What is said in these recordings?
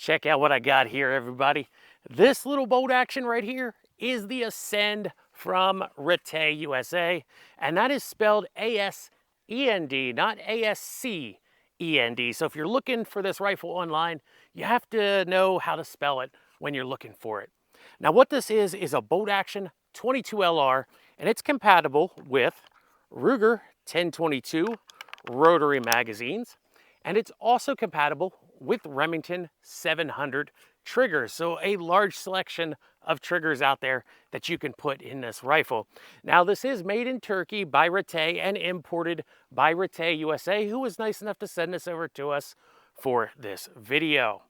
Check out what I got here, everybody. This little bolt action right here is the Asend from Retay USA, and that is spelled A-S-E-N-D, not A-S-C-E-N-D. So if you're looking for this rifle online, you have to know how to spell it when you're looking for it. Now what this is a bolt action 22 LR, and it's compatible with Ruger 1022 rotary magazines, and it's also compatible with Remington 700 triggers. So a large selection of triggers out there that you can put in this rifle. Now this is made in Turkey by Retay and imported by Retay USA, who was nice enough to send this over to us for this video.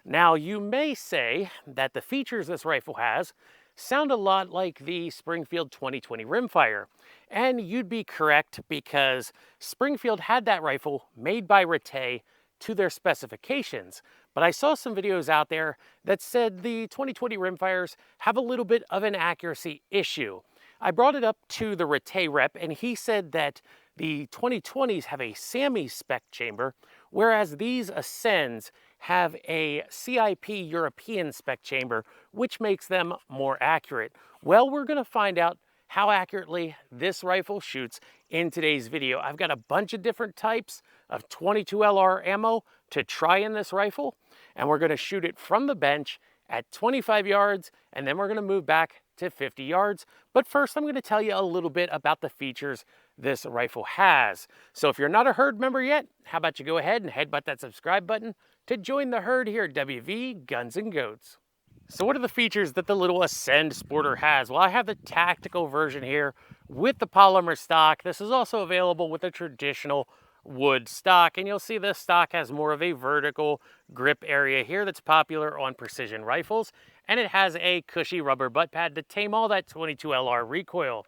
Now you may say that the features this rifle has sound a lot like the Springfield 2020 Rimfire. And you'd be correct, because Springfield had that rifle made by Retay to their specifications. But I saw some videos out there that said the 2020 Rimfires have a little bit of an accuracy issue. I brought it up to the Retay rep, and he said that the 2020s have a SAMI spec chamber, whereas these Ascends have a CIP European spec chamber, which makes them more accurate. Well, we're going to find out how accurately this rifle shoots in today's video. I've got a bunch of different types of 22 LR ammo to try in this rifle, and we're going to shoot it from the bench at 25 yards, and then we're going to move back to 50 yards. But first, I'm going to tell you a little bit about the features this rifle has. So if you're not a herd member yet, how about you go ahead and headbutt that subscribe button to join the herd here at WV Guns and Goats. So what are the features that the little Asend Sporter has? Well, I have the tactical version here with the polymer stock. This is also available with the traditional wood stock, and you'll see this stock has more of a vertical grip area here that's popular on precision rifles, and it has a cushy rubber butt pad to tame all that 22 LR recoil.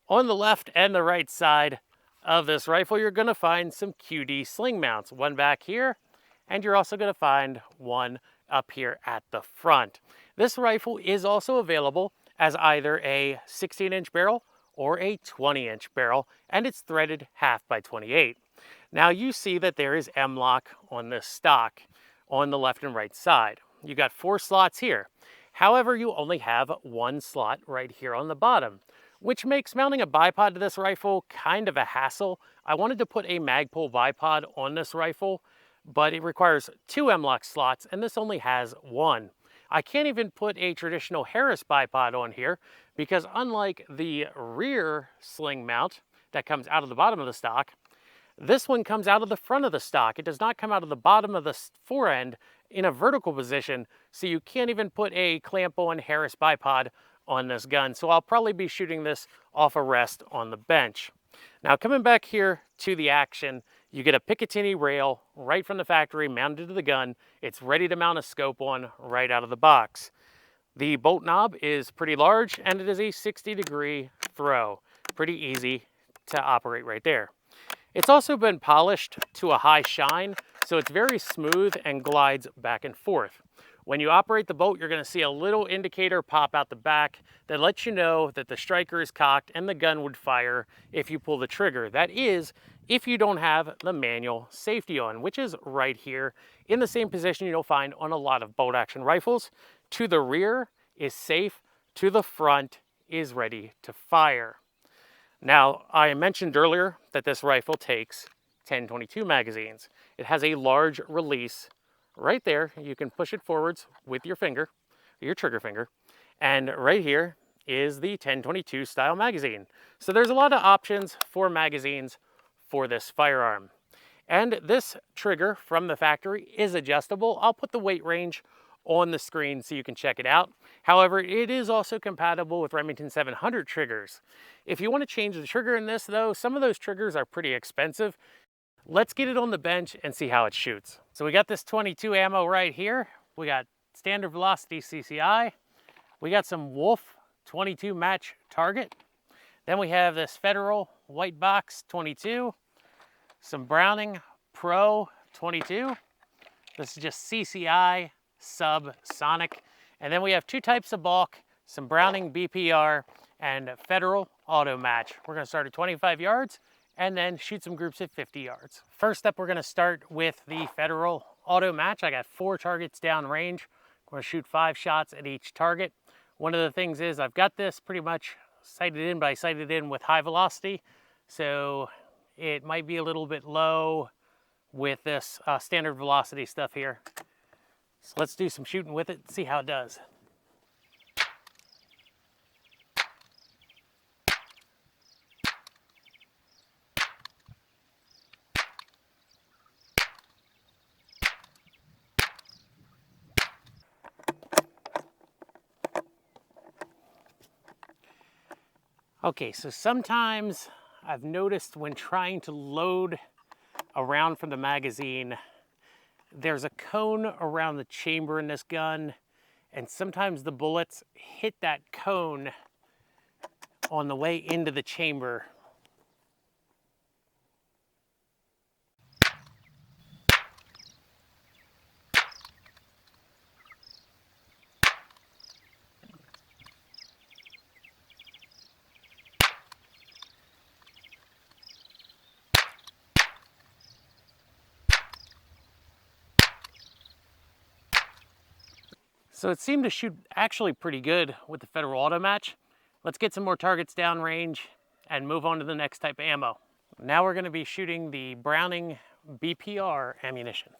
On the left and the right side of this rifle, you're going to find some QD sling mounts, one back here, and you're also going to find one up here at the front. This rifle is also available as either a 16-inch barrel or a 20-inch barrel, and it's threaded 1/2 x 28. Now you see that there is M-lock on this stock on the left and right side. You got 4 slots here. However, you only have 1 slot right here on the bottom, which makes mounting a bipod to this rifle kind of a hassle. I wanted to put a Magpul bipod on this rifle, but it requires 2 M-lock slots, and this only has 1. I can't even put a traditional Harris bipod on here, because unlike the rear sling mount that comes out of the bottom of the stock, this one comes out of the front of the stock. It does not come out of the bottom of the forend in a vertical position, so you can't even put a clamp-on Harris bipod on this gun. So I'll probably be shooting this off a rest on the bench. Now coming back here to the action, you get a Picatinny rail right from the factory mounted to the gun. It's ready to mount a scope on right out of the box. The bolt knob is pretty large, and it is a 60-degree throw. Pretty easy to operate right there. It's also been polished to a high shine, so it's very smooth and glides back and forth. When you operate the bolt, you're going to see a little indicator pop out the back that lets you know that the striker is cocked and the gun would fire if you pull the trigger. That is, if you don't have the manual safety on, which is right here in the same position you'll find on a lot of bolt action rifles. To the rear is safe, to the front is ready to fire. Now, I mentioned earlier that this rifle takes 10/22 magazines. It has a large release right there. You can push it forwards with your finger, your trigger finger, and right here is the 10/22 style magazine. So there's a lot of options for magazines for this firearm. And this trigger from the factory is adjustable. I'll put the weight range on the screen so you can check it out. However, it is also compatible with Remington 700 triggers. If you want to change the trigger in this though, some of those triggers are pretty expensive. Let's get it on the bench and see how it shoots. So we got this 22 ammo right here. We got standard velocity CCI. We got some Wolf 22 match target. Then we have this Federal white box 22. Some Browning Pro 22. This is just CCI subsonic. And then we have 2 types of bulk, some Browning BPR and Federal auto match. We're going to start at 25 yards and then shoot some groups at 50 yards. First up, we're gonna start with the Federal Auto Match. I got 4 targets down range. I'm gonna shoot 5 shots at each target. One of the things is I've got this pretty much sighted in, but I sighted in with high velocity, so it might be a little bit low with this standard velocity stuff here. So let's do some shooting with it and see how it does. Okay, so sometimes I've noticed when trying to load a round from the magazine, there's a cone around the chamber in this gun, and sometimes the bullets hit that cone on the way into the chamber. So it seemed to shoot actually pretty good with the Federal Auto Match. Let's get some more targets downrange and move on to the next type of ammo. Now we're going to be shooting the Browning BPR ammunition.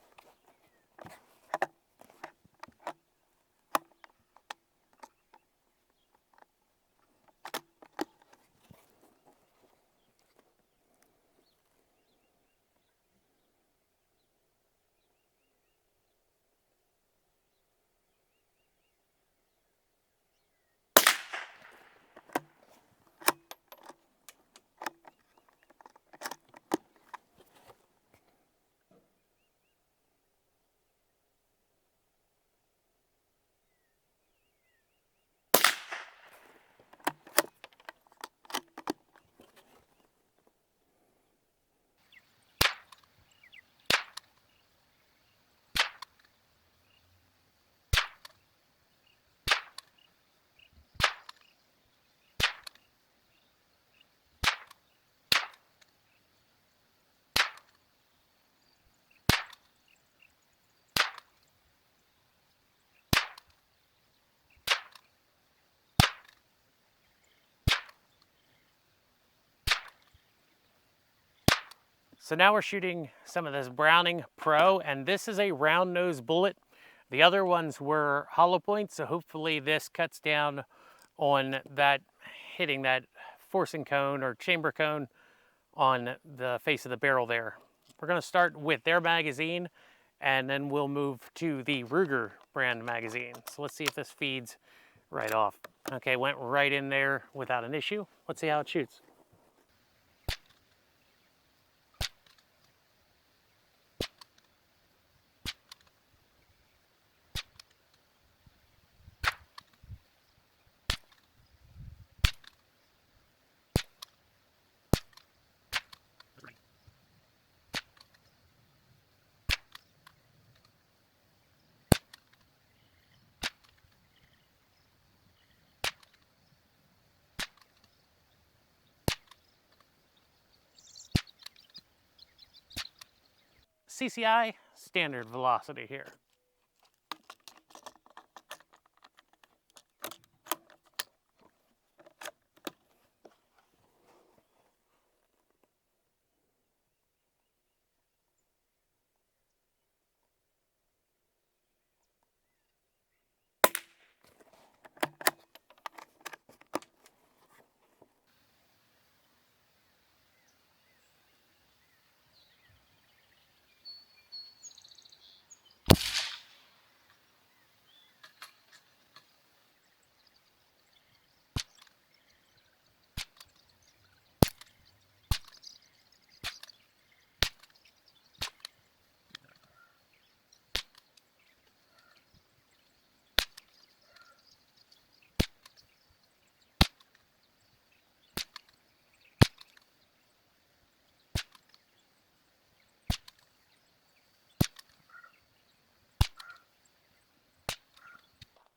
So now we're shooting some of this Browning Pro, and this is a round nose bullet. The other ones were hollow points, so hopefully this cuts down on that, hitting that forcing cone or chamber cone on the face of the barrel there. We're gonna start with their magazine, and then we'll move to the Ruger brand magazine. So let's see if this feeds right off. Okay, went right in there without an issue. Let's see how it shoots. CCI, standard velocity here.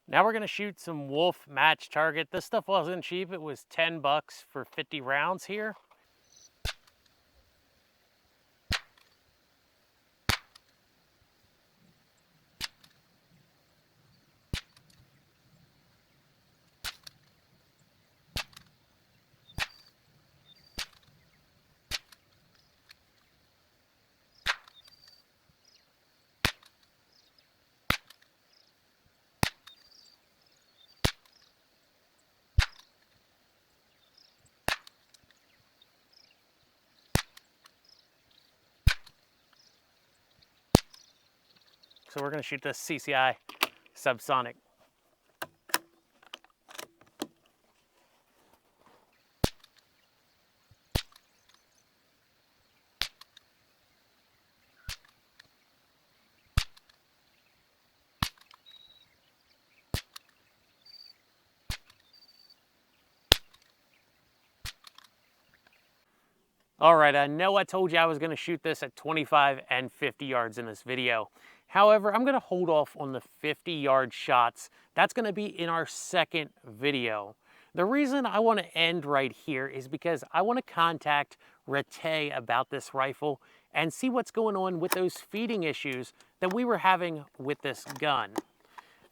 Now we're gonna shoot some Wolf match target. This stuff wasn't cheap. It was 10 bucks for 50 rounds here. So we're gonna shoot this CCI subsonic. All right, I know I told you I was gonna shoot this at 25 and 50 yards in this video. However, I'm gonna hold off on the 50-yard shots. That's gonna be in our second video. The reason I wanna end right here is because I wanna contact Retay about this rifle and see what's going on with those feeding issues that we were having with this gun.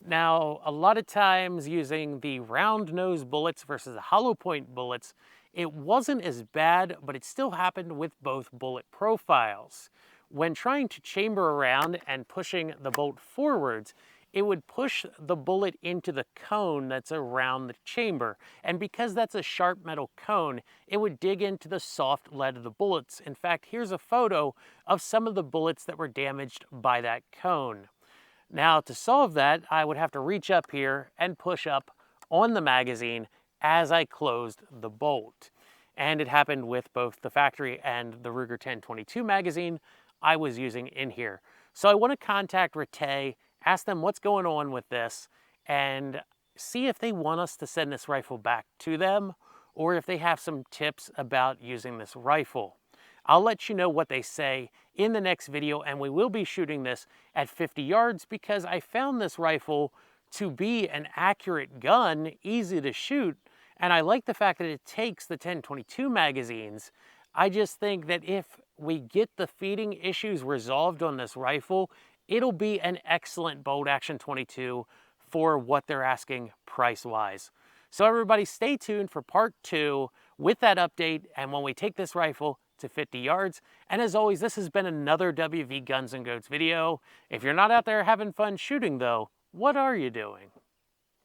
Now, a lot of times using the round nose bullets versus the hollow point bullets, it wasn't as bad, but it still happened with both bullet profiles. When trying to chamber around and pushing the bolt forwards, it would push the bullet into the cone that's around the chamber. And because that's a sharp metal cone, it would dig into the soft lead of the bullets. In fact, here's a photo of some of the bullets that were damaged by that cone. Now, to solve that, I would have to reach up here and push up on the magazine as I closed the bolt. And it happened with both the factory and the Ruger 10/22 magazine I was using in here. So I want to contact Retay, ask them what's going on with this, and see if they want us to send this rifle back to them, or if they have some tips about using this rifle. I'll let you know what they say in the next video, and we will be shooting this at 50 yards because I found this rifle to be an accurate gun, easy to shoot, and I like the fact that it takes the 10/22 magazines. I just think that if we get the feeding issues resolved on this rifle, it'll be an excellent bolt action 22 for what they're asking price-wise. So everybody stay tuned for part 2 with that update and when we take this rifle to 50 yards. And as always, this has been another WV Guns and Goats video. If you're not out there having fun shooting though, what are you doing?